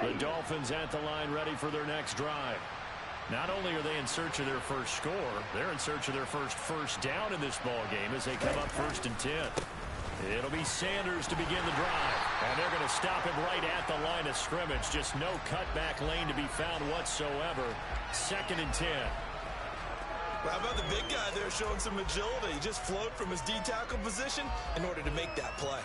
The Dolphins at the line ready for their next drive. Not only are they in search of their first score, they're in search of their first down in this ball game as they come up 1st and 10. It'll be Sanders to begin the drive. And they're going to stop him right at the line of scrimmage. Just no cutback lane to be found whatsoever. 2nd and 10. Well, how about the big guy there showing some agility? He just flowed from his D-tackle position in order to make that play.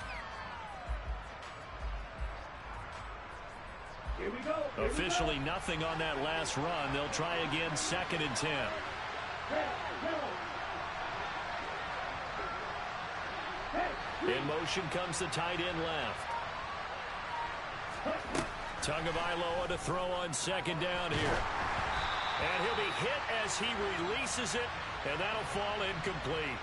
Here we go. Officially nothing on that last run. They'll try again 2nd and 10. In motion comes the tight end left. Tagovailoa to throw on 2nd down here. And he'll be hit as he releases it, and that'll fall incomplete.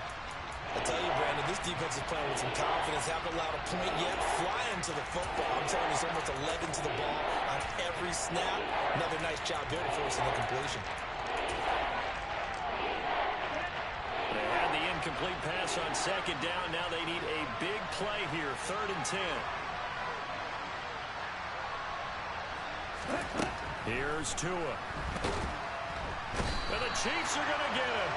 I tell you, Brandon, this defense is playing with some confidence. Haven't allowed a point yet. Flying to the football. I'm telling you, it's almost 11 to the ball on every snap. Another nice job there to force the completion. They had the incomplete pass on 2nd down. Now they need a big play here. 3rd and 10. Here's Tua. And the Chiefs are going to get him.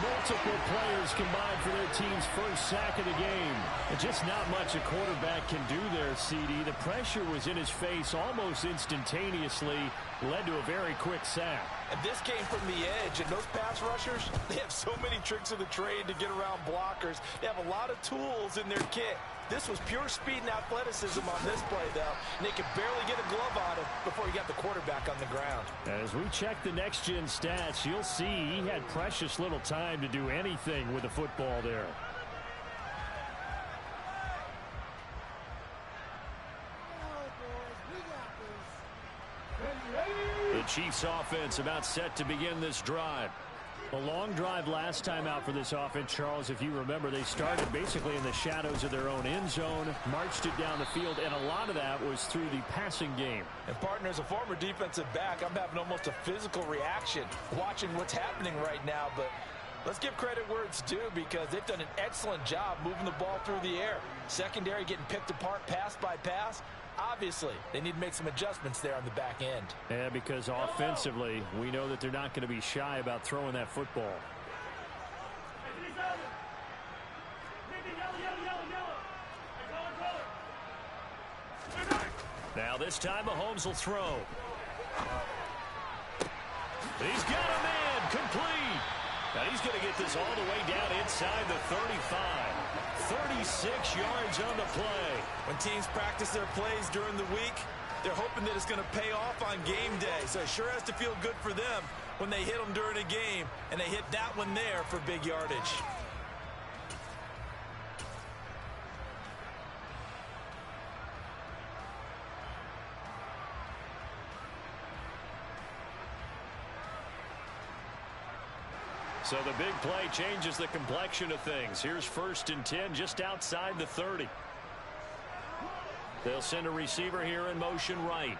Multiple players combined for their team's first sack of the game. And just not much a quarterback can do there, CD. The pressure was in his face almost instantaneously, led to a very quick sack. And this came from the edge, and those pass rushers, they have so many tricks of the trade to get around blockers. They have a lot of tools in their kit. This was pure speed and athleticism on this play, though, and they could barely get a glove on him before he got the quarterback on the ground. As we check the next-gen stats, you'll see he had precious little time to do anything with the football there. The Chiefs offense about set to begin this drive. A long drive last time out for this offense, Charles. If you remember, they started basically in the shadows of their own end zone, marched it down the field, and a lot of that was through the passing game. And, partner, as a former defensive back, I'm having almost a physical reaction watching what's happening right now. But let's give credit where it's due, because they've done an excellent job moving the ball through the air. Secondary getting picked apart pass by pass. Obviously, they need to make some adjustments there on the back end. Yeah, because offensively, we know that they're not going to be shy about throwing that football. Now this time Mahomes will throw. He's got a man complete. Now he's going to get this all the way down inside the 35. 36 yards on the play. When teams practice their plays during the week, they're hoping that it's going to pay off on game day. So it sure has to feel good for them when they hit them during a game, and they hit that one there for big yardage. So the big play changes the complexion of things. Here's 1st and 10 just outside the 30. They'll send a receiver here in motion right.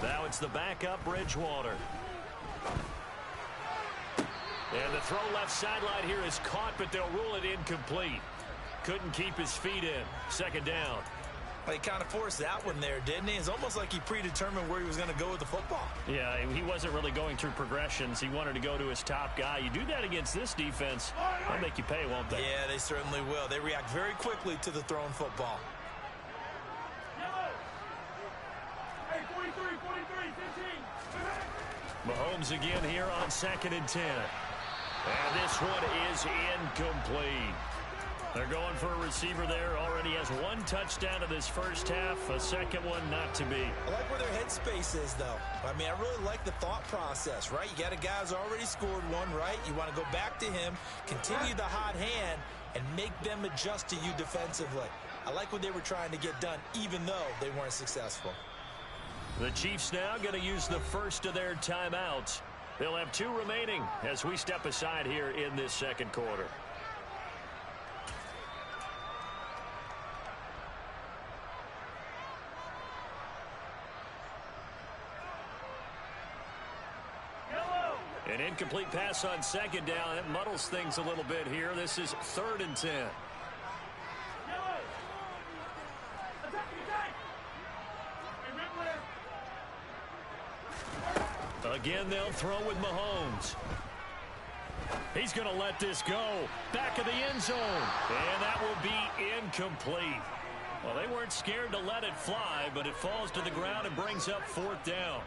Now it's the backup Bridgewater. And the throw left sideline here is caught, but they'll rule it incomplete. Couldn't keep his feet in. 2nd down. Well, he kind of forced that one there, didn't he? It's almost like he predetermined where he was going to go with the football. Yeah, he wasn't really going through progressions. He wanted to go to his top guy. You do that against this defense, they'll make you pay, won't they? Yeah, they certainly will. They react very quickly to the thrown football. Hey, 43, 15. Mahomes again here on 2nd and 10. And this one is incomplete. They're going for a receiver there. Already has 1 touchdown in this first half. A second one not to be. I like where their headspace is, though. I mean, I really like the thought process, right? You got a guy who's already scored one, right? You want to go back to him, continue the hot hand, and make them adjust to you defensively. I like what they were trying to get done, even though they weren't successful. The Chiefs now going to use the first of their timeouts. They'll have 2 remaining as we step aside here in this second quarter. An incomplete pass on 2nd down. It muddles things a little bit here. This is 3rd and 10. Again, they'll throw with Mahomes. He's going to let this go. Back of the end zone. And that will be incomplete. Well, they weren't scared to let it fly, but it falls to the ground and brings up fourth down.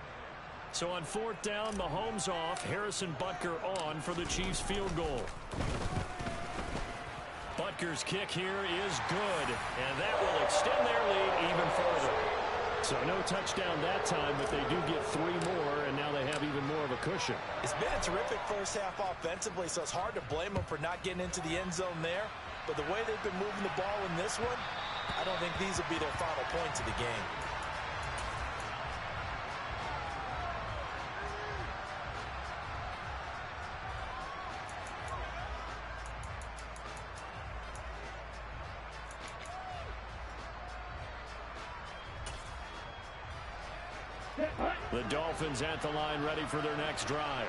So on fourth down, Mahomes off, Harrison Butker on for the Chiefs field goal. Butker's kick here is good, and that will extend their lead even further. So no touchdown that time, but they do get 3 more, and now they have even more of a cushion. It's been a terrific first half offensively, so it's hard to blame them for not getting into the end zone there. But the way they've been moving the ball in this one, I don't think these will be their final points of the game. The Dolphins at the line ready for their next drive.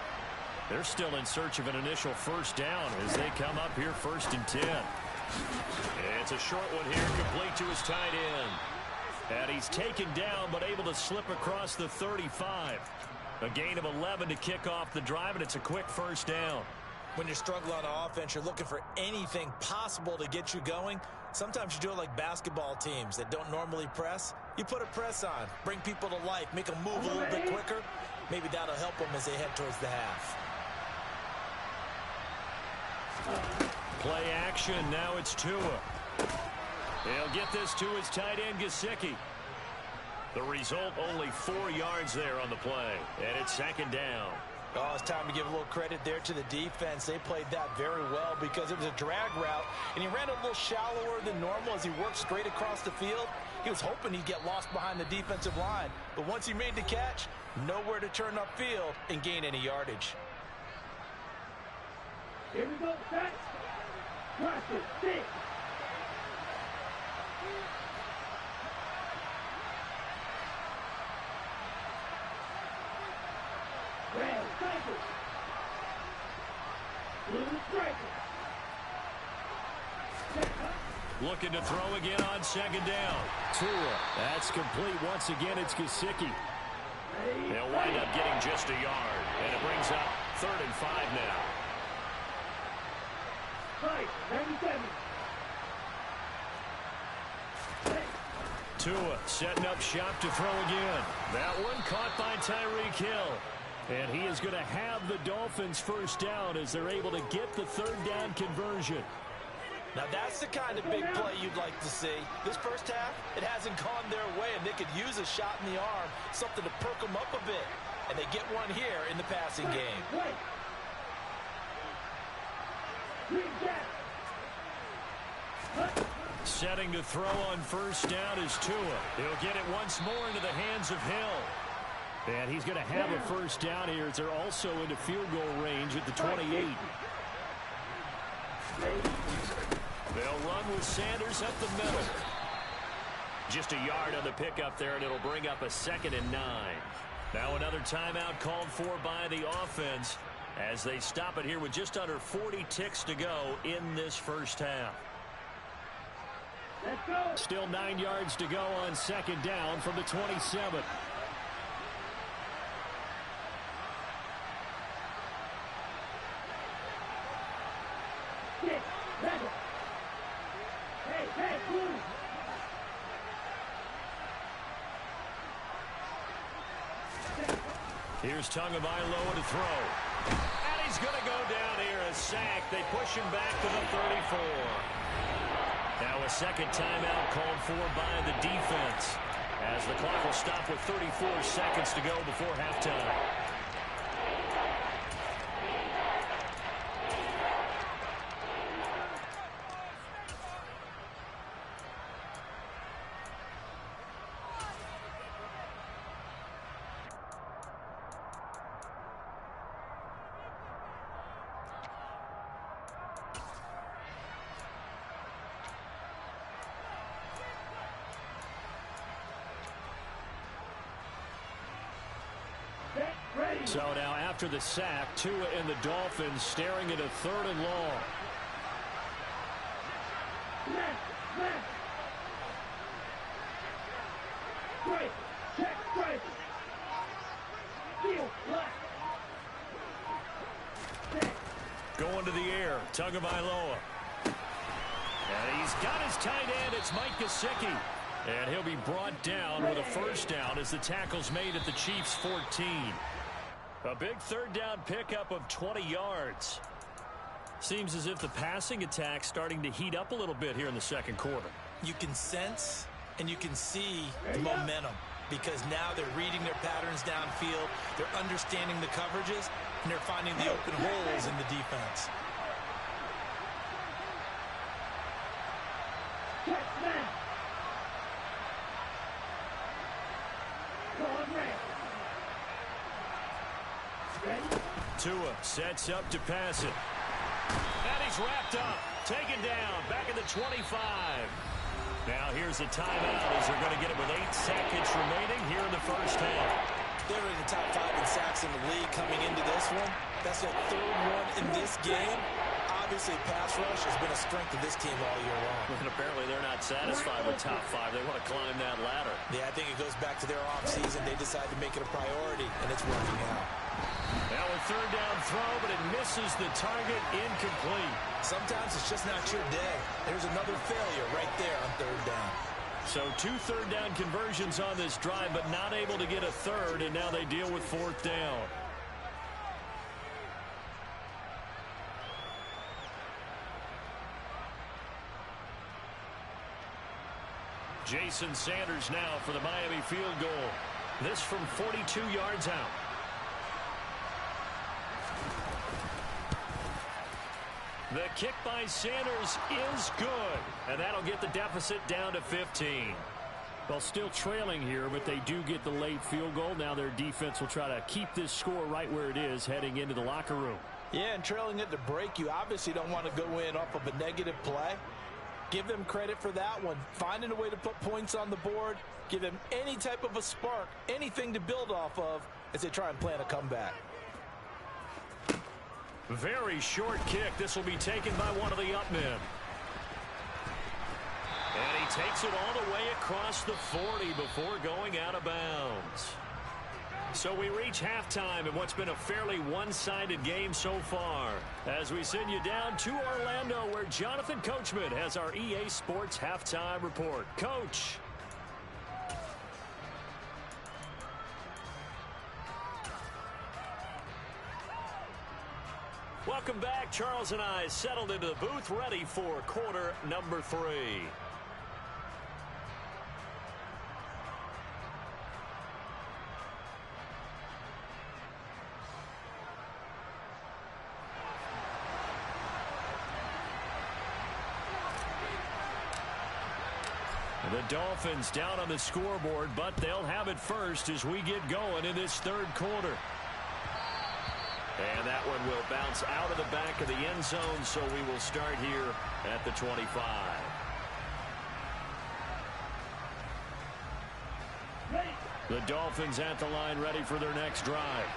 They're still in search of an initial first down as they come up here 1st and 10. It's a short one here, complete to his tight end. And he's taken down but able to slip across the 35. A gain of 11 to kick off the drive, and it's a quick first down. When you're struggling on offense, you're looking for anything possible to get you going. Sometimes you do it like basketball teams that don't normally press. You put a press on, bring people to life, make them move a little bit quicker. Maybe that'll help them as they head towards the half. Play action, now it's Tua. He'll get this to his tight end, Gesicki. The result, only 4 yards there on the play, and it's 2nd down. Oh, it's time to give a little credit there to the defense. They played that very well because it was a drag route, and he ran a little shallower than normal as he worked straight across the field. He was hoping he'd get lost behind the defensive line, but once he made the catch, nowhere to turn upfield and gain any yardage. Here we go, set. Watch it, stick. Red striker. Blue striker. Looking to throw again on 2nd down. Tua. That's complete once again. It's Gesicki. They'll wind up getting just a yard. And it brings up 3rd and 5 now. 97. Tua setting up shop to throw again. That one caught by Tyreek Hill. And he is going to have the Dolphins first down as they're able to get the 3rd down conversion. Now that's the kind of big play you'd like to see. This first half, it hasn't gone their way, and they could use a shot in the arm, something to perk them up a bit. And they get one here in the passing game. Setting to throw on first down is Tua. He'll get it once more into the hands of Hill. And he's going to have a first down here as they're also into field goal range at the 28. They'll run with Sanders up the middle. Just a yard on the pickup there, and it'll bring up a 2nd and 9. Now another timeout called for by the offense as they stop it here with just under 40 ticks to go in this first half. Let's go. Still 9 yards to go on 2nd down from the 27. Hey, blue. Here's Tagovailoa to throw. And he's going to go down here, a sack. They push him back to the 34. Now a 2nd timeout called for by the defense as the clock will stop with 34 seconds to go before halftime. So now after the sack, Tua and the Dolphins staring at a 3rd and long. Left. Right. Check, right. Heel, left. Tagovailoa. And he's got his tight end. It's Mike Gesicki. And he'll be brought down with a first down as the tackle's made at the Chiefs' 14. A big third down pickup of 20 yards. Seems as if the passing attack's starting to heat up a little bit here in the second quarter. You can sense and you can see the momentum because now they're reading their patterns downfield, they're understanding the coverages, and they're finding the open holes in the defense. Tua sets up to pass it. And he's wrapped up, taken down, back at the 25. Now here's a timeout as they're going to get it with 8 seconds remaining here in the first half. They're in the top 5 in sacks in the league coming into this one. That's their third one in this game. Obviously, pass rush has been a strength of this team all year long. And apparently they're not satisfied with top 5. They want to climb that ladder. Yeah, I think it goes back to their offseason. They decided to make it a priority, and it's working out. Now a third down throw, but it misses the target, incomplete. Sometimes it's just not your day. There's another failure right there on third down. So 2 third down conversions on this drive, but not able to get a third, and now they deal with fourth down. Jason Sanders now for the Miami field goal. This from 42 yards out. The kick by Sanders is good, and that'll get the deficit down to 15. Well, still trailing here, but they do get the late field goal. Now their defense will try to keep this score right where it is heading into the locker room. Yeah, and trailing at the break, you obviously don't want to go in off of a negative play. Give them credit for that one. Finding a way to put points on the board, give them any type of a spark, anything to build off of as they try and plan a comeback. Very short kick. This will be taken by one of the up men. And he takes it all the way across the 40 before going out of bounds. So we reach halftime in what's been a fairly one-sided game so far. As we send you down to Orlando, where Jonathan Coachman has our EA Sports halftime report. Coach. Welcome back. Charles and I settled into the booth, ready for quarter number 3. The Dolphins down on the scoreboard, but they'll have it first as we get going in this third quarter. And that one will bounce out of the back of the end zone, so we will start here at the 25. The Dolphins at the line, ready for their next drive.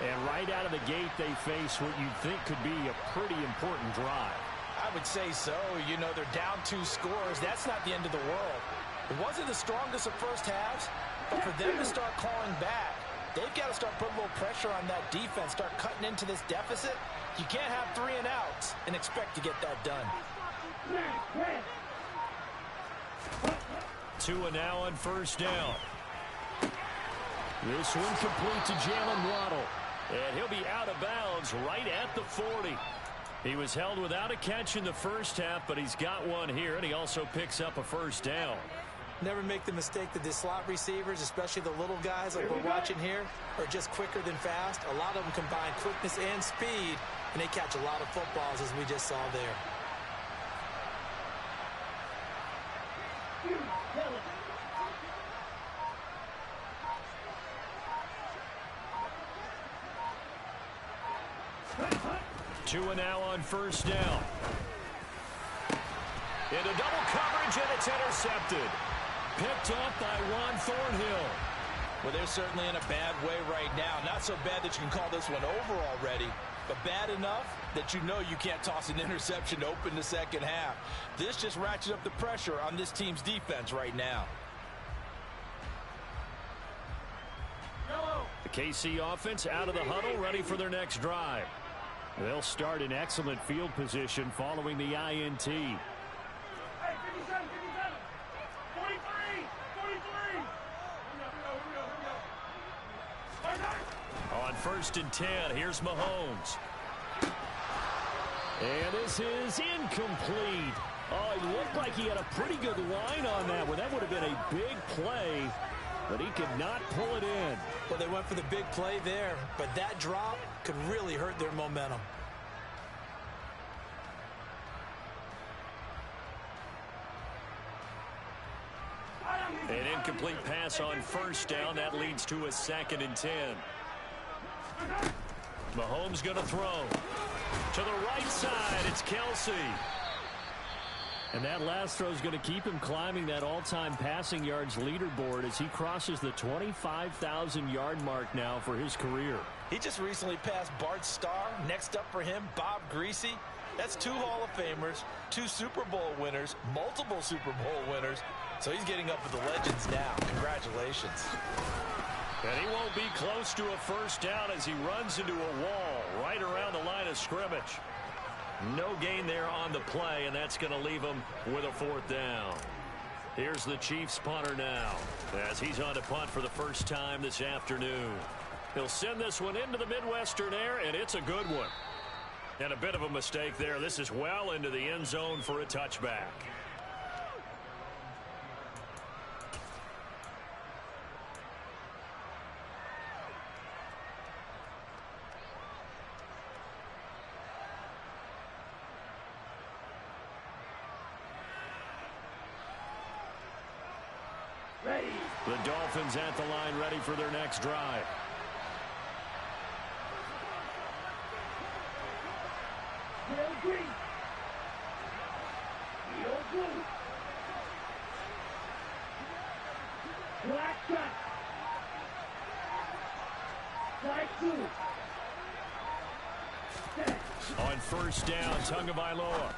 And right out of the gate, they face what you'd think could be a pretty important drive. I would say so. You know, they're down 2 scores. That's not the end of the world. It wasn't the strongest of first halves, but for them to start clawing back, they've got to start putting a little pressure on that defense, start cutting into this deficit. You can't have 3 and outs and expect to get that done. Tua now on first down. This one complete to Jalen Waddle. And he'll be out of bounds right at the 40. He was held without a catch in the first half, but he's got one here, and he also picks up a first down. Never make the mistake that the slot receivers, especially the little guys like we're watching here, are just quicker than fast. A lot of them combine quickness and speed, and they catch a lot of footballs, as we just saw there. Tua now on first down. Into double coverage, and it's intercepted. Picked off by Juan Thornhill. Well, they're certainly in a bad way right now. Not so bad that you can call this one over already, but bad enough that you know you can't toss an interception to open the second half. This just ratchets up the pressure on this team's defense right now. The KC offense out of the huddle, ready for their next drive. They'll start in excellent field position following the INT. Hey, 57, 57, 43, 43. On 1st and 10, here's Mahomes. And this is incomplete. Oh, he looked like he had a pretty good line on that one. That would have been a big play, but he could not pull it in. Well, they went for the big play there, but that drop could really hurt their momentum. An incomplete pass on 1st down. That leads to a 2nd and 10. Mahomes going to throw. To the right side, it's Kelsey. And that last throw is going to keep him climbing that all-time passing yards leaderboard as he crosses the 25,000-yard mark now for his career. He just recently passed Bart Starr. Next up for him, Bob Greasy. That's 2 Hall of Famers, 2 Super Bowl winners, multiple Super Bowl winners. So he's getting up with the legends now. Congratulations. And he won't be close to a 1st down as he runs into a wall right around the line of scrimmage. No gain there on the play, and that's going to leave him with a 4th down. Here's the Chiefs punter now as he's on to punt for the first time this afternoon. He'll send this one into the Midwestern air, and it's a good one. And a bit of a mistake there. This is well into the end zone for a touchback. Ready. The Dolphins at the line, ready for their next drive. Real green. Real blue. Black cut. Side 2. Set. On 1st down, Tagovailoa.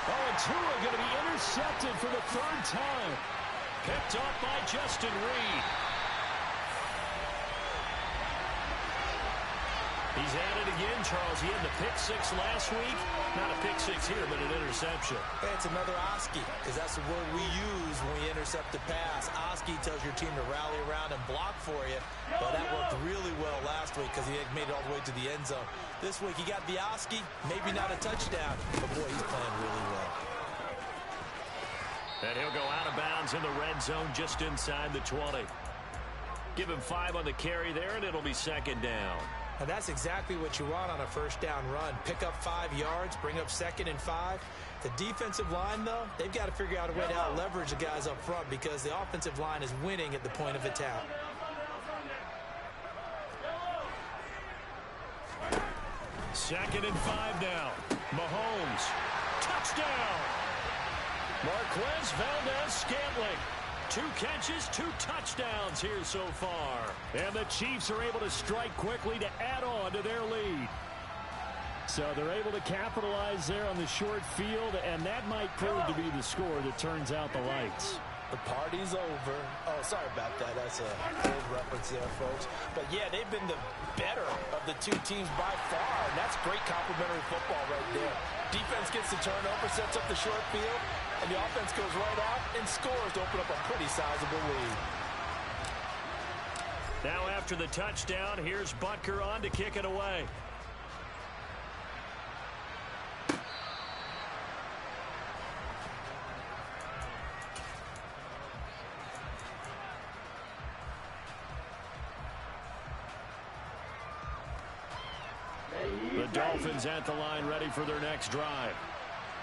Oh, and Tua going to be intercepted for the 3rd time. Picked off by Justin Reed. He's at it again, Charles. He had the pick 6 last week. Not a pick 6 here, but an interception. Hey, it's another Oski, because that's the word we use when we intercept the pass. Oski tells your team to rally around and block for you. But that worked really well last week because he had made it all the way to the end zone. This week he got the Oski, maybe not a touchdown, but boy, he's playing really well. And he'll go out of bounds in the red zone just inside the 20. Give him 5 on the carry there, and it'll be 2nd down. And that's exactly what you want on a 1st down run. Pick up 5 yards, bring up 2nd and 5. The defensive line, though, they've got to figure out a way to out-leverage the guys up front because the offensive line is winning at the point of attack. Second and 5 now. Mahomes. Touchdown. Marquez Valdez-Scantling. 2 catches, 2 touchdowns here so far. And the Chiefs are able to strike quickly to add on to their lead. So they're able to capitalize there on the short field, and that might prove to be the score that turns out the lights. The party's over. Oh, sorry about that. That's a old reference there, folks. But, yeah, they've been the better of the 2 teams by far, and that's great complimentary football right there. Defense gets the turnover, sets up the short field, and the offense goes right out and scores to open up a pretty sizable lead. Now after the touchdown, here's Butker on to kick it away. The Dolphins at the line ready for their next drive.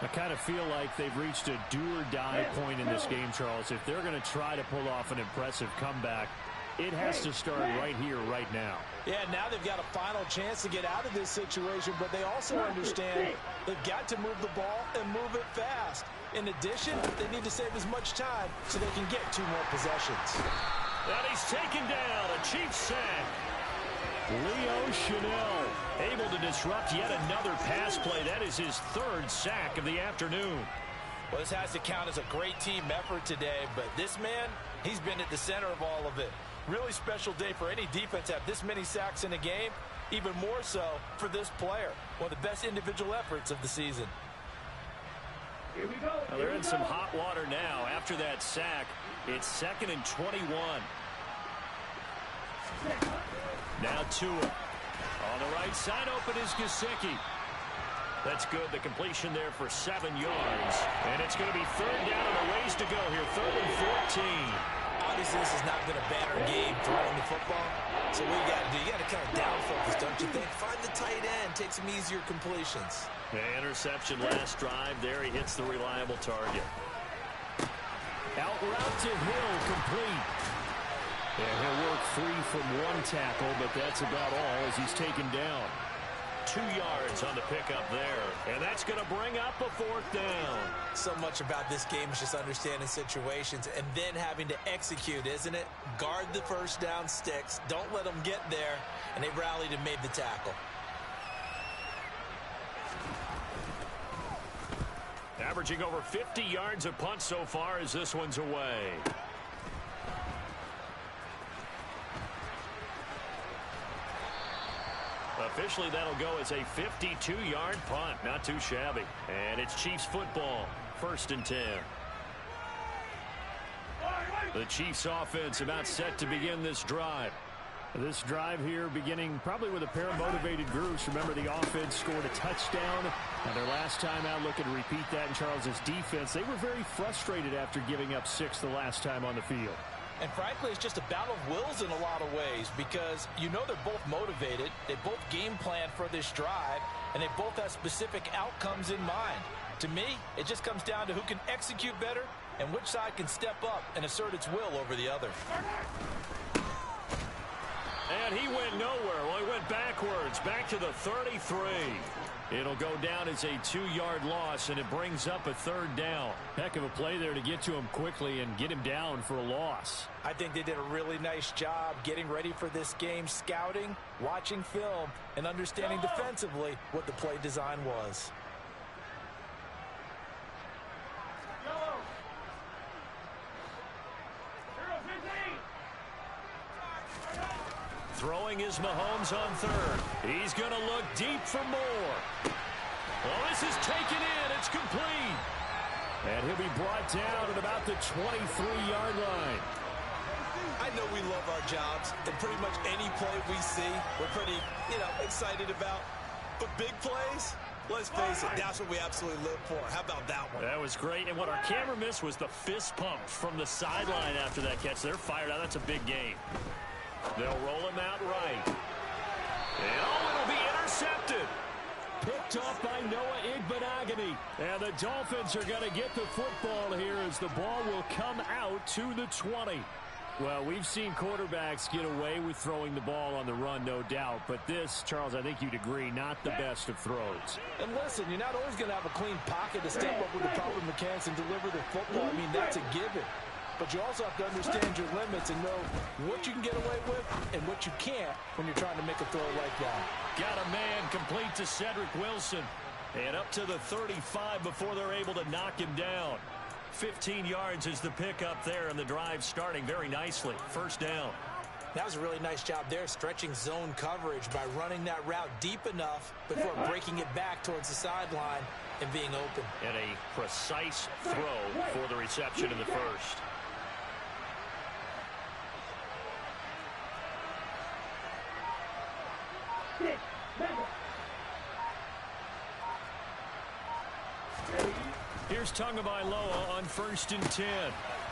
I kind of feel like they've reached a do-or-die point in this game, Charles. If they're going to try to pull off an impressive comeback, it has to start right here, right now. Yeah, now they've got a final chance to get out of this situation, but they also understand they've got to move the ball and move it fast. In addition, they need to save as much time so they can get 2 more possessions. And he's taken down. A Chiefs sack. Leo Chanel able to disrupt yet another pass play. That is his 3rd sack of the afternoon. Well, this has to count as a great team effort today, but this man, he's been at the center of all of it. Really special day for any defense to have this many sacks in a game. even more so for this player. One of the best individual efforts of the season. Here we go. Well, they're in some hot water now. After that sack, it's 2nd and 21. Now Tua. On the right side, open is Gesicki. That's good. The completion there for 7 yards. And it's going to be 3rd down and a ways to go here. 3rd and 14. Obviously, this has not been a banner game throwing the football. So what you got to do, you got to kind of down focus, don't you think? Find the tight end, take some easier completions. The interception last drive there. He hits the reliable target. Out route to Hill, complete. And he'll work free from 1 tackle, but that's about all as he's taken down. 2 yards on the pickup there. And that's going to bring up a 4th down. So much about this game is just understanding situations and then having to execute, isn't it? Guard the first down sticks. Don't let them get there. And they rallied and made the tackle. Averaging over 50 yards a punt so far as this one's away. Officially, that'll go as a 52-yard punt. Not too shabby. And it's Chiefs football. 1st and 10. The Chiefs offense about set to begin this drive. This drive here beginning probably with a pair of motivated groups. Remember, the offense scored a touchdown. And their last time out, looking to repeat that in Charles's defense. They were very frustrated after giving up 6 the last time on the field. And frankly, it's just a battle of wills in a lot of ways because you know they're both motivated. They both game plan for this drive, and they both have specific outcomes in mind. To me, it just comes down to who can execute better and which side can step up and assert its will over the other. And he went nowhere. Well, he went backwards, back to the 33. It'll go down as a 2-yard loss, and it brings up a 3rd down. Heck of a play there to get to him quickly and get him down for a loss. I think they did a really nice job getting ready for this game, scouting, watching film, and understanding defensively what the play design was. Throwing is Mahomes on 3rd. He's going to look deep for more. Well, this is taken in. It's complete. And he'll be brought down at about the 23-yard line. I know we love our jobs, and pretty much any play we see, we're pretty, excited about. But big plays, let's face it, that's what we absolutely live for. How about that one? That was great. And what our camera missed was the fist pump from the sideline after that catch. They're fired out. That's a big game. They'll roll him out right. And it'll be intercepted. Picked off by Noah Igbenogany. And the Dolphins are going to get the football here as the ball will come out to the 20. Well, we've seen quarterbacks get away with throwing the ball on the run, no doubt. But this, Charles, I think you'd agree, not the best of throws. And listen, you're not always going to have a clean pocket to step up with the proper mechanics and deliver the football. I mean, that's a given. But you also have to understand your limits and know what you can get away with and what you can't when you're trying to make a throw like that. Got a man complete to Cedric Wilson. And up to the 35 before they're able to knock him down. 15 yards is the pickup there, and the drive starting very nicely. 1st down. That was a really nice job there, stretching zone coverage by running that route deep enough before breaking it back towards the sideline and being open. And a precise throw for the reception in the 1st. Here's Tagovailoa on 1st and 10.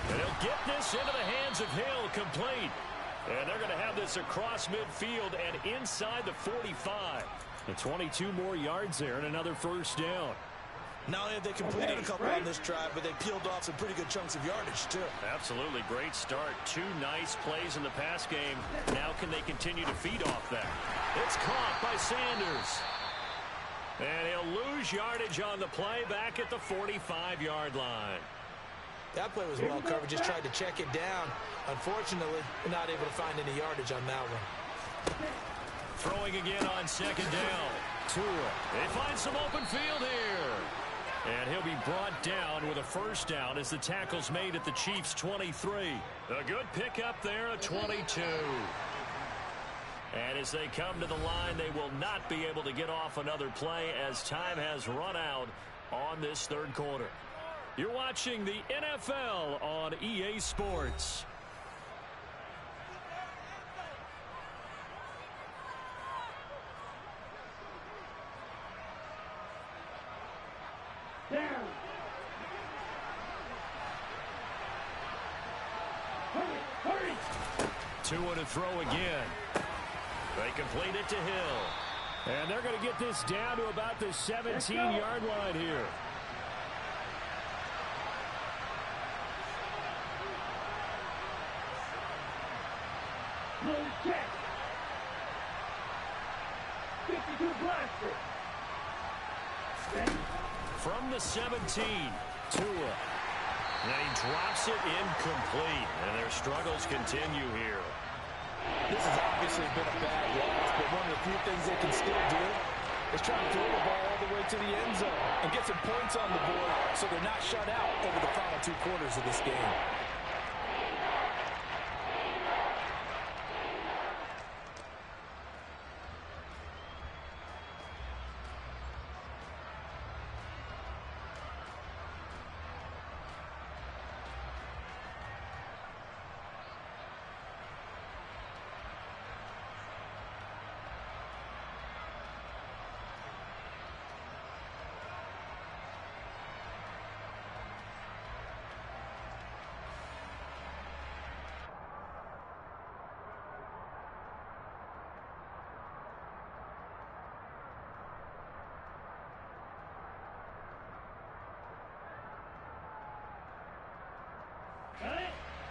And he'll get this into the hands of Hill, complete. And they're going to have this across midfield and inside the 45. The 22 more yards there and another 1st down. Not only have they completed a couple on this drive, but they peeled off some pretty good chunks of yardage, too. Absolutely. Great start. 2 nice plays in the pass game. Now can they continue to feed off that? It's caught by Sanders. And he'll lose yardage on the play back at the 45-yard line. That play was well covered. Just tried to check it down. Unfortunately, not able to find any yardage on that one. Throwing again on 2nd down. Tua. They find some open field here. And he'll be brought down with a 1st down as the tackle's made at the Chiefs' 23. A good pickup there at 22. And as they come to the line, they will not be able to get off another play as time has run out on this third quarter. You're watching the NFL on EA Sports. Down. Hurry. Tua to throw again. They complete it to Hill. And they're going to get this down to about the 17-yard line here. Low check. 52 blaster. From the 17, Tua. And he drops it incomplete. And their struggles continue here. This has obviously been a bad loss, but one of the few things they can still do is try to throw the ball all the way to the end zone and get some points on the board so they're not shut out over the final 2 quarters of this game.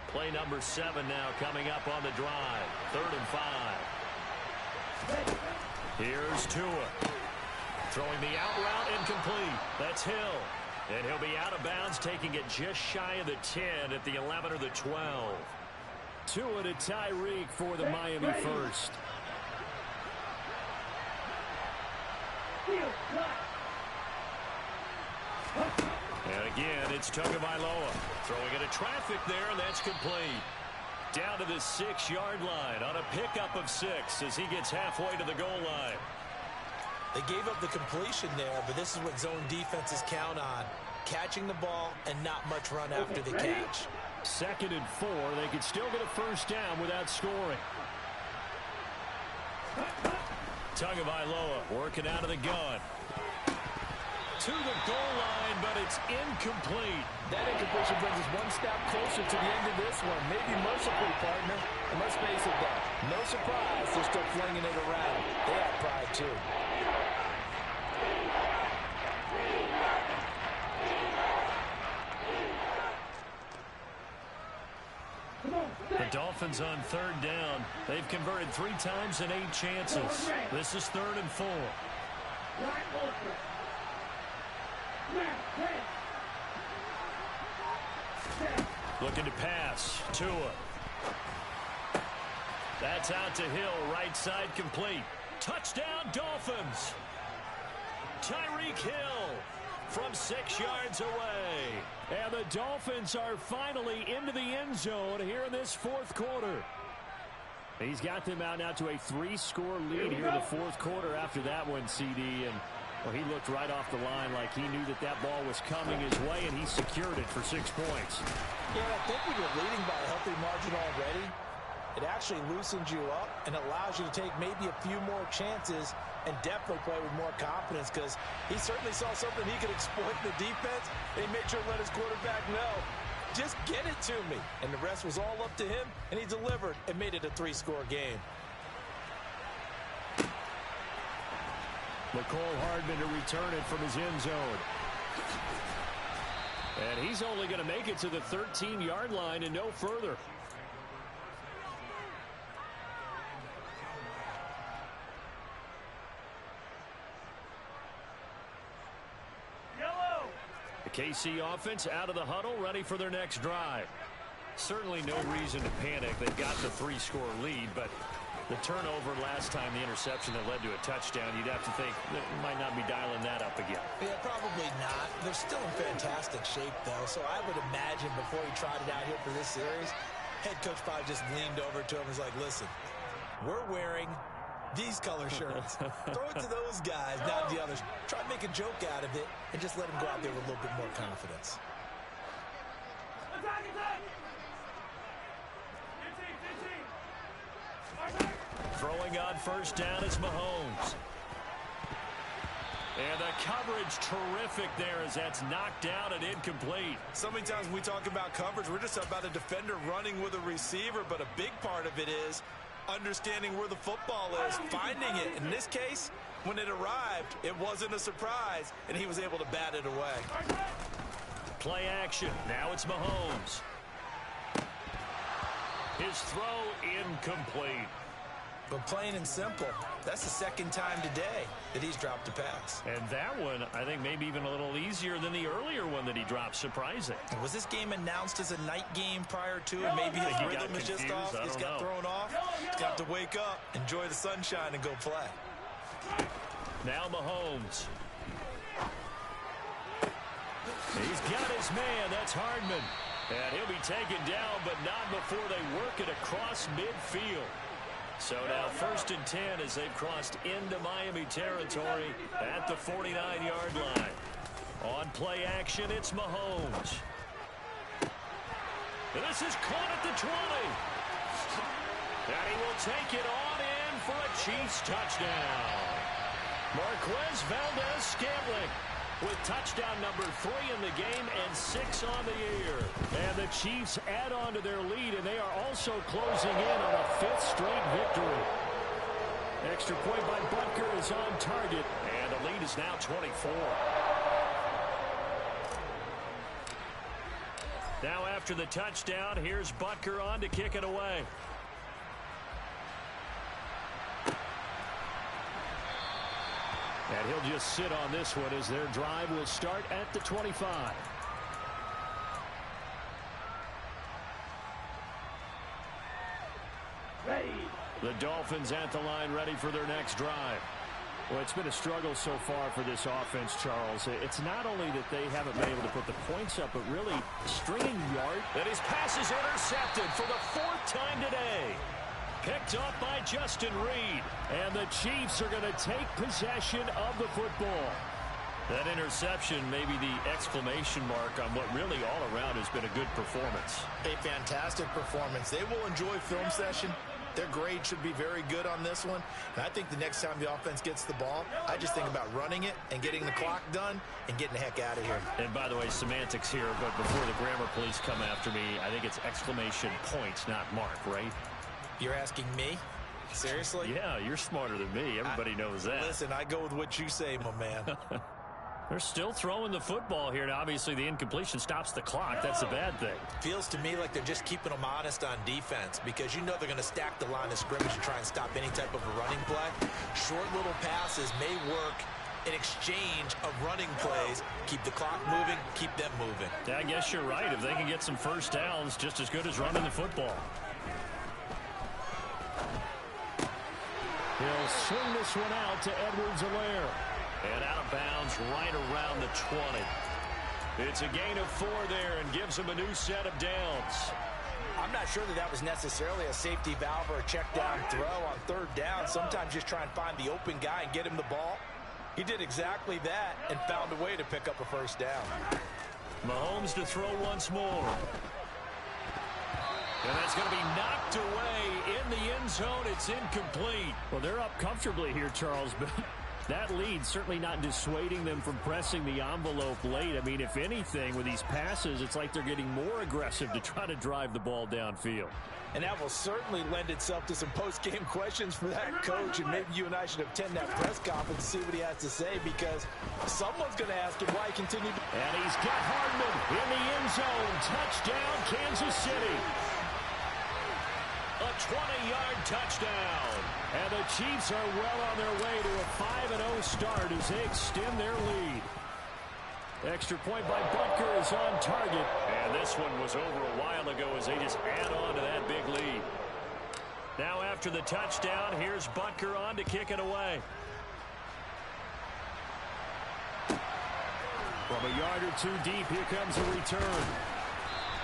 Play number 7 now coming up on the drive. 3rd and 5. Here's Tua. Throwing the out route incomplete. That's Hill. And he'll be out of bounds, taking it just shy of the 10 at the 11 or the 12. Tua to Tyreek for the Miami first. And again, it's Tagovailoa throwing into traffic there, and that's complete. Down to the 6-yard line on a pickup of 6 as he gets halfway to the goal line. They gave up the completion there, but this is what zone defenses count on. Catching the ball and not much run after the catch. 2nd and 4. They could still get a first down without scoring. Tagovailoa working out of the gun. To the goal line, but it's incomplete. That incompletion brings us one step closer to the end of this one. Maybe mercifully, partner. And let's face it, though, no surprise they're still flinging it around. They have pride, too. The Dolphins on 3rd down. They've converted 3 times in 8 chances. This is 3rd and 4. Looking to pass. Tua. That's out to Hill. Right side complete. Touchdown Dolphins. Tyreek Hill from 6 yards away. And the Dolphins are finally into the end zone here in this 4th quarter. He's got them out now to a 3-score lead here in the 4th quarter after that one, CD. And well, he looked right off the line like he knew that that ball was coming his way, and he secured it for 6 points. Yeah, I think when you're leading by a healthy margin already, it actually loosens you up and allows you to take maybe a few more chances and definitely play with more confidence, because he certainly saw something he could exploit in the defense, and he made sure to let his quarterback know, just get it to me. And the rest was all up to him, and he delivered and made it a 3-score game. McCole Hardman to return it from his end zone. And he's only going to make it to the 13-yard line and no further. Yellow. The KC offense out of the huddle, ready for their next drive. Certainly no reason to panic. They've got the 3-score lead, but the turnover last time, the interception that led to a touchdown, you'd have to think that might not be dialing that up again. Yeah, probably not. They're still in fantastic shape, though, so I would imagine before he tried it out here for this series, head coach probably just leaned over to him and was like, listen, we're wearing These color shirts. Throw it to those guys, not the others. Try to make a joke out of it and just let them go out there with a little bit more confidence. Throwing on first down is Mahomes. And the coverage terrific there as that's knocked down and incomplete. So many times when we talk about coverage, we're just about a defender running with a receiver, but a big part of it is understanding where the football is, finding it. In this case, when it arrived, it wasn't a surprise, and he was able to bat it away. Play action. Now it's Mahomes. His throw incomplete. But plain and simple, that's the second time today that he's dropped a pass. And that one, I think, maybe even a little easier than the earlier one that he dropped. Surprising. Was this game announced as a night game prior to it? Maybe his rhythm is just off. He's got thrown off. He's got to wake up, enjoy the sunshine, and go play. Now Mahomes. He's got his man. That's Hardman. And he'll be taken down, but not before they work it across midfield. So now 1st and 10 as they've crossed into Miami territory at the 49-yard line. On play action, it's Mahomes. And this is caught at the 20. And he will take it on in for a Chiefs touchdown. Marquez Valdez-Scantling with touchdown number 3 in the game and 6 on the year. And the Chiefs add on to their lead, and they are also closing in on a 5th straight victory. Extra point by Butker is on target, and the lead is now 24. Now after the touchdown, here's Butker on to kick it away. And he'll just sit on this one as their drive will start at the 25. Ready. The Dolphins at the line ready for their next drive. Well, it's been a struggle so far for this offense, Charles. It's not only that they haven't been able to put the points up, but really stringing yards. And his pass is intercepted for the 4th time today. Picked off by Justin Reed. And the Chiefs are going to take possession of the football. That interception may be the exclamation mark on what really all around has been a good performance. A fantastic performance. They will enjoy film session. Their grade should be very good on this one. And I think the next time the offense gets the ball, I just think about running it and getting the clock done and getting the heck out of here. And by the way, semantics here, but before the grammar police come after me, I think it's exclamation points, not mark, right? You're asking me? Seriously? Yeah, you're smarter than me. Everybody knows that. Listen, I go with what you say, my man. They're still throwing the football here, and obviously the incompletion stops the clock. That's a bad thing. Feels to me like they're just keeping them honest on defense because you know they're going to stack the line of scrimmage and try and stop any type of a running play. Short little passes may work in exchange of running plays. Keep the clock moving, keep them moving. Yeah, I guess you're right. If they can get some first downs, just as good as running the football. He'll swing this one out to Edwards-Helaire. And out of bounds right around the 20. It's a gain of 4 there and gives him a new set of downs. I'm not sure that was necessarily a safety valve or a check down throw on 3rd down. Sometimes just try and find the open guy and get him the ball. He did exactly that and found a way to pick up a first down. Mahomes to throw once more. And that's going to be knocked away in the end zone. It's incomplete. Well, they're up comfortably here, Charles, but that lead certainly not dissuading them from pressing the envelope late. I mean, if anything, with these passes, it's like they're getting more aggressive to try to drive the ball downfield. And that will certainly lend itself to some post-game questions for that coach, and maybe you and I should attend that press conference and see what he has to say, because someone's going to ask him why he continued. And he's got Hardman in the end zone. Touchdown, Kansas City. A 20-yard touchdown. And the Chiefs are well on their way to a 5-0 start as they extend their lead. Extra point by Butker is on target. And this one was over a while ago as they just add on to that big lead. Now after the touchdown, here's Butker on to kick it away. From a yard or 2 deep, here comes a return.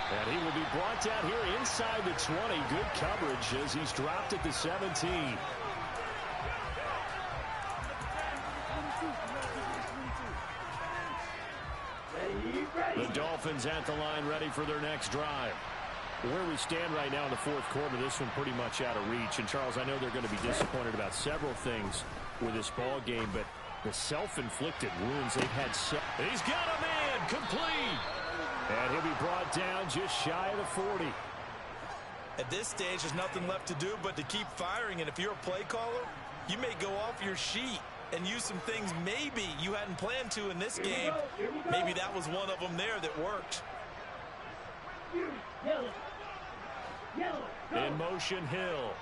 And he will be brought down here inside the 20. Good coverage as he's dropped at the 17. Dolphins at the line ready for their next drive. Where we stand right now in the fourth quarter, this one pretty much out of reach. And, Charles, I know they're going to be disappointed about several things with this ball game, but the self-inflicted wounds they've had. He's got a man complete. And he'll be brought down just shy of the 40. At this stage, there's nothing left to do but to keep firing. And if you're a play caller, you may go off your sheet and use some things maybe you hadn't planned to in this game. Maybe that was one of them there that worked. In motion, Hill.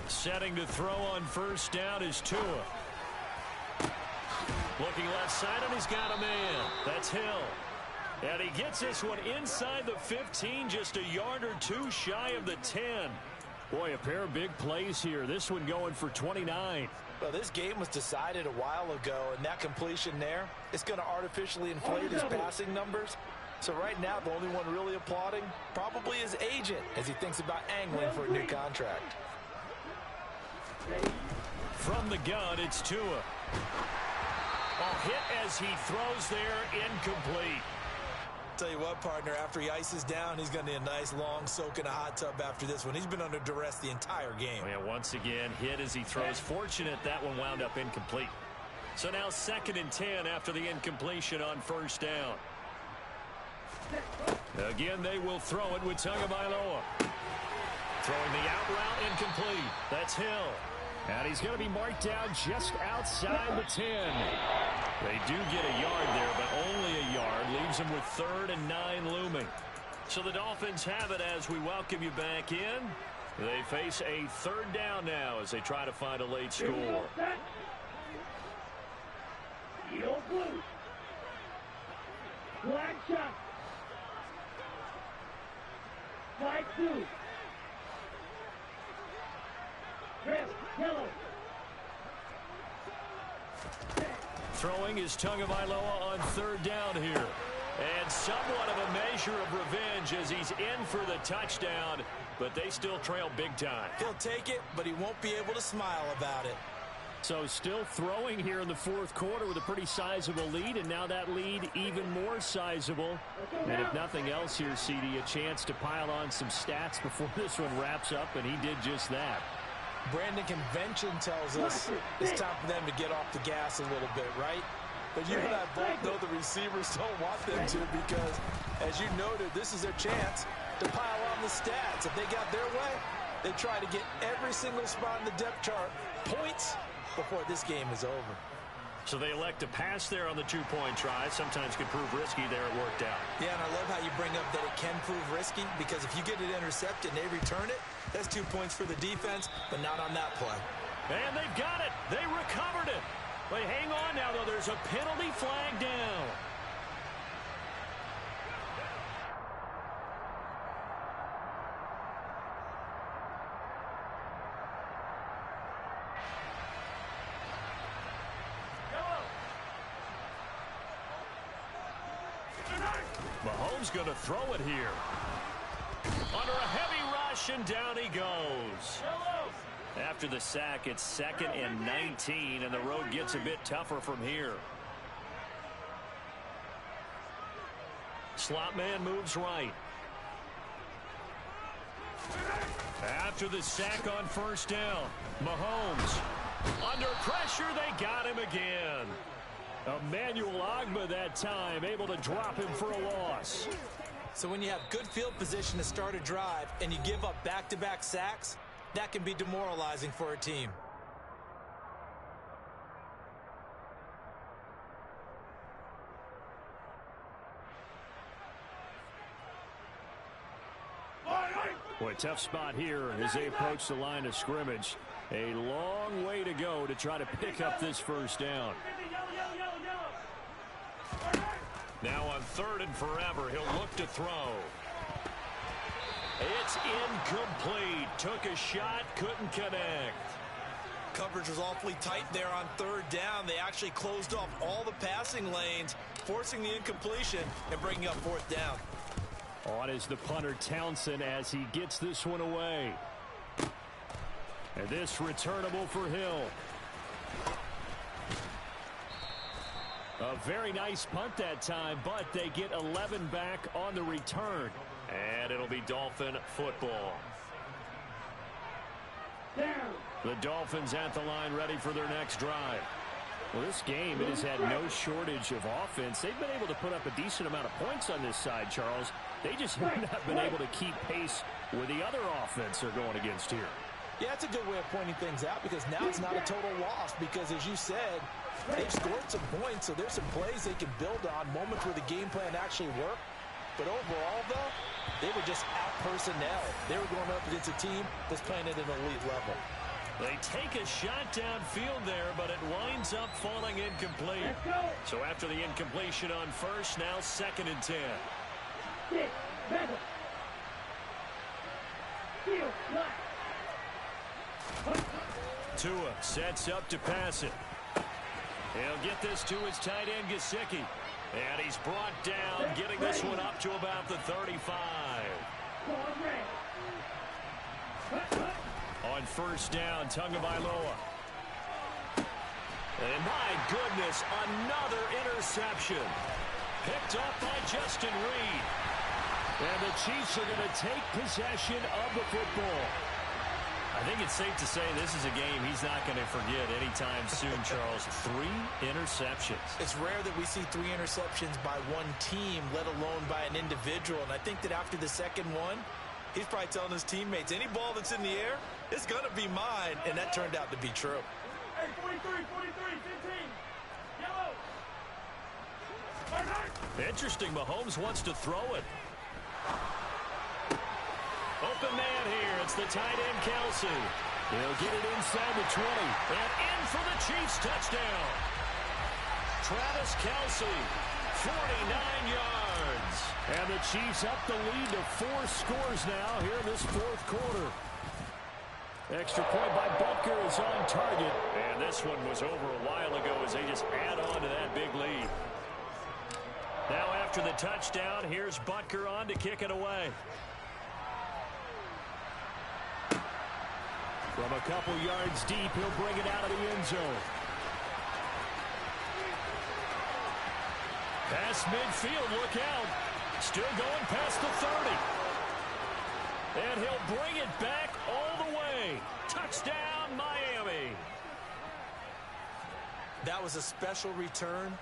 Setting to throw on first down is Tua. Looking left side, and he's got a man. That's Hill. And he gets this one inside the 15, just a yard or two shy of the 10. Boy, a pair of big plays here. This one going for 29. Well, this game was decided a while ago, and that completion there is going to artificially inflate his passing numbers. So right now, the only one really applauding probably his agent as he thinks about angling for a new contract. From the gun, it's Tua. A hit as he throws there, incomplete. Tell you what, partner, after he ices down, he's going to need a nice long soak in a hot tub after this one. He's been under duress the entire game. Oh, yeah, once again, hit as he throws. Fortunate that one wound up incomplete. So now 2nd and 10 after the incompletion on first down. Again, they will throw it with Tagovailoa. Throwing the out route, incomplete. That's Hill. And he's going to be marked down just outside the 10. They do get a yard there, but only a yard. Leaves them with 3rd and 9 looming. So the Dolphins have it as we welcome you back in. They face a 3rd down now as they try to find a late score. Black shot. Flag 2. Red, yellow. Throwing is Tagovailoa on 3rd down here. And somewhat of a measure of revenge as he's in for the touchdown, but they still trail big time. He'll take it, but he won't be able to smile about it. So still throwing here in the fourth quarter with a pretty sizable lead, and now that lead even more sizable. And if nothing else here, CD, a chance to pile on some stats before this one wraps up, and he did just that. Brandon, convention tells us it's time for them to get off the gas a little bit, right? But you and I both know the receivers don't want them to because, as you noted, this is their chance to pile on the stats. If they got their way, they try to get every single spot in the depth chart points before this game is over. So they elect to pass there on the two-point try. Sometimes could prove risky. There it worked out. Yeah, and I love how you bring up that it can prove risky because if you get it intercepted and they return it, that's 2 points for the defense, but not on that play. And they've got it. They recovered it. But hang on now, though. There's a penalty flag down. Mahomes going to throw it here. Under a heavy rush, and down he goes. After the sack, it's 2nd and 19, and the road gets a bit tougher from here. Slot man moves right. After the sack on first down, Mahomes. Under pressure, they got him again. Emmanuel Ogbah that time, able to drop him for a loss. So when you have good field position to start a drive and you give up back-to-back sacks, that can be demoralizing for a team. Boy, tough spot here as they approach the line of scrimmage. A long way to go to try to pick up this first down. Now on 3rd and forever, he'll look to throw. It's incomplete. Took a shot, couldn't connect. Coverage was awfully tight there on 3rd down. They actually closed off all the passing lanes, forcing the incompletion and bringing up 4th down. On is the punter Townsend as he gets this one away. And this returnable for Hill. A very nice punt that time, but they get 11 back on the return. And it'll be Dolphin football. Down. The Dolphins at the line ready for their next drive. Well, this game, it has had no shortage of offense. They've been able to put up a decent amount of points on this side, Charles. They just have not been able to keep pace with the other offense they're going against here. Yeah, that's a good way of pointing things out because now it's not a total loss because, as you said, they've scored some points, so there's some plays they can build on, moments where the game plan actually worked. But overall, though, they were just out-personnel. They were going up against a team that's playing at an elite level. They take a shot downfield there, but it winds up falling incomplete. So after the incompletion on first, now 2nd and 10. Tua sets up to pass it. He'll get this to his tight end, Gesicki. And he's brought down, getting this one up to about the 35. On first down, Tagovailoa. And my goodness, another interception. Picked up by Justin Reed. And the Chiefs are going to take possession of the football. I think it's safe to say this is a game he's not going to forget anytime soon, Charles. 3 interceptions. It's rare that we see 3 interceptions by one team, let alone by an individual. And I think that after the second one, he's probably telling his teammates, any ball that's in the air, it's going to be mine. And that turned out to be true. Hey, 43, 15. Yellow. Interesting. Mahomes wants to throw it. Open man here. It's the tight end, Kelsey. He'll get it inside the 20. And in for the Chiefs touchdown. Travis Kelsey, 49 yards. And the Chiefs up the lead to 4 scores now here in this 4th quarter. Extra point by Butker is on target. And this one was over a while ago as they just add on to that big lead. Now after the touchdown, here's Butker on to kick it away. From a couple yards deep, he'll bring it out of the end zone. Past midfield, look out. Still going past the 30. And he'll bring it back all the way. Touchdown, Miami. That was a special return,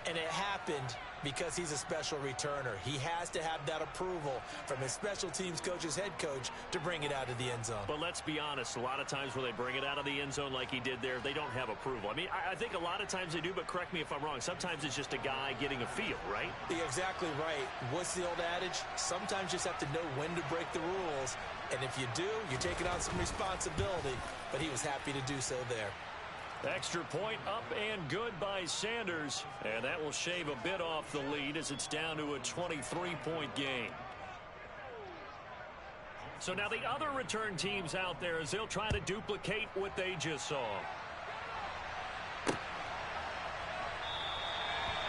and it happened because he's a special returner. He has to have that approval from his special teams coach's head coach to bring it out of the end zone. But let's be honest, a lot of times when they bring it out of the end zone like he did there, they don't have approval. I mean, I think a lot of times they do, but correct me if I'm wrong. Sometimes it's just a guy getting a feel, right? You're exactly right. What's the old adage? Sometimes you just have to know when to break the rules. And if you do, you're taking on some responsibility. But he was happy to do so there. Extra point up and good by Sanders. And that will shave a bit off the lead as it's down to a 23-point game. So now the other return teams out there as they'll try to duplicate what they just saw.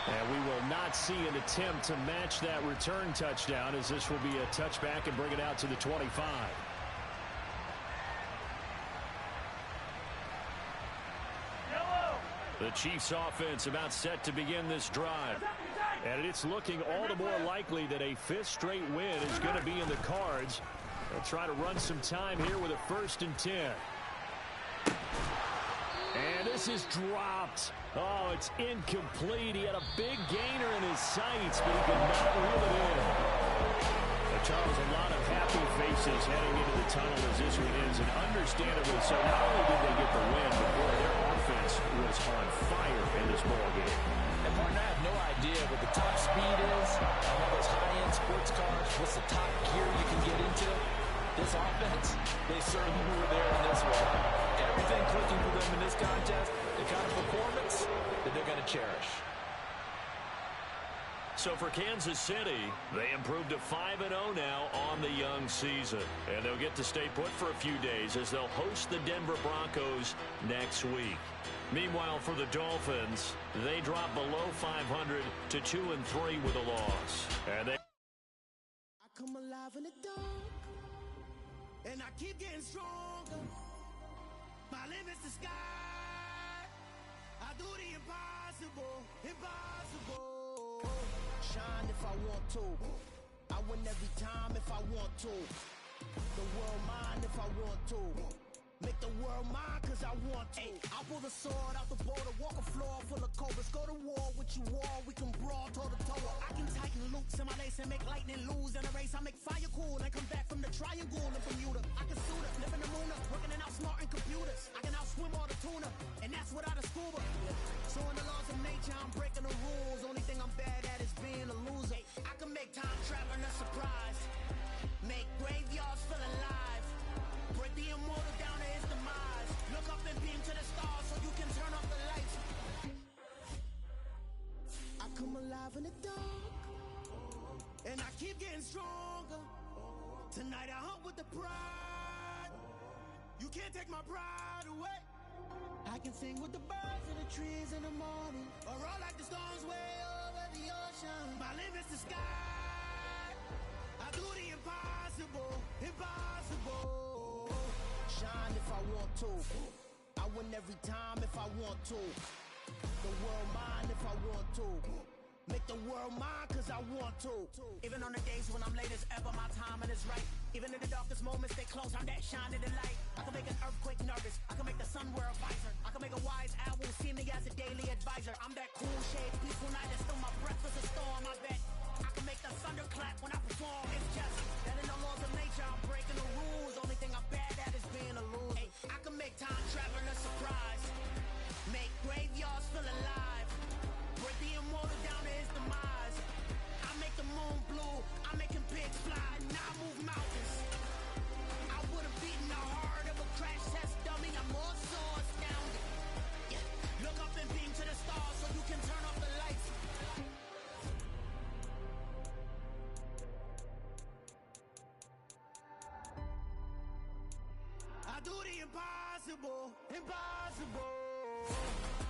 And we will not see an attempt to match that return touchdown as this will be a touchback and bring it out to the 25. The Chiefs offense about set to begin this drive. And it's looking all the more likely that a 5th straight win is going to be in the cards. They'll try to run some time here with a 1st and 10. And this is dropped. Oh, it's incomplete. He had a big gainer in his sights, but he could not reel it in. Charles, a lot of happy faces heading into the tunnel as this one ends, and understandably so. Not only did they get the win, but boy, their offense was on fire in this ball game. And partner, I have no idea what the top speed is on all those high-end sports cars. What's the top gear you can get into? This offense, they certainly were there in this one. Everything clicking for them in this contest, the kind of performance that they're going to cherish. So for Kansas City, they improved to 5-0 now on the young season. And they'll get to stay put for a few days as they'll host the Denver Broncos next week. Meanwhile, for the Dolphins, they drop below 500 to 2-3 with a loss. And they I come alive in the dark, and I keep getting stronger. My limit's the sky. I do the impossible. impossible, impossible. Shine if I want to. I win every time if I want to. The world mine if I want to. Make the world mine cause I want to. I'll pull the sword out the border, walk a floor full of cobras. Go to war with you all, we can brawl toe to toe. I can tighten loops in my lace and make lightning lose in a race. I make fire cool and come back from the triangle in Bermuda. I can suit up, live in the moon up, working and outsmarting computers. I can outswim all the tuna, and that's without a scuba. So in the laws of nature, I'm breaking the rules. Only thing I'm bad at is being a loser. I can make time traveling a surprise, make graveyards feel alive, break the immortal down to his demise. Look up and beam to the stars so you can turn off the lights. I come alive in the dark, and I keep getting stronger. Tonight I hunt with the pride. You can't take my pride away. I can sing with the birds and the trees in the morning, or roll like the storms way over the ocean. My limit's the sky. I do the impossible, impossible. Shine if I want to. I win every time if I want to. The world mine if I want to. Make the world mine cause I want to. Even on the days when I'm late as ever, my timing is right. Even in the darkest moments, stay close, I'm that shining the light. I can make an earthquake nervous, I can make the sun wear a visor. I can make a wise owl see me as a daily advisor. I'm that cool shade, peaceful night, and still my breath is a storm, I bet. I can make the thunder clap when I perform. It's just that in the laws of nature, I'm breaking the rules. Only thing I'm bad at is being a loser. Hey, I can make time traveling a surprise, make graveyards feel alive, break the immortal down to his demise. I make the moon blue, I'm making pigs fly, now I move mountains. I would have beaten the heart of a crash test dummy. I'm more so astounded. Yeah. Look up and beam to the stars so you can turn off the lights. I do the impossible, impossible.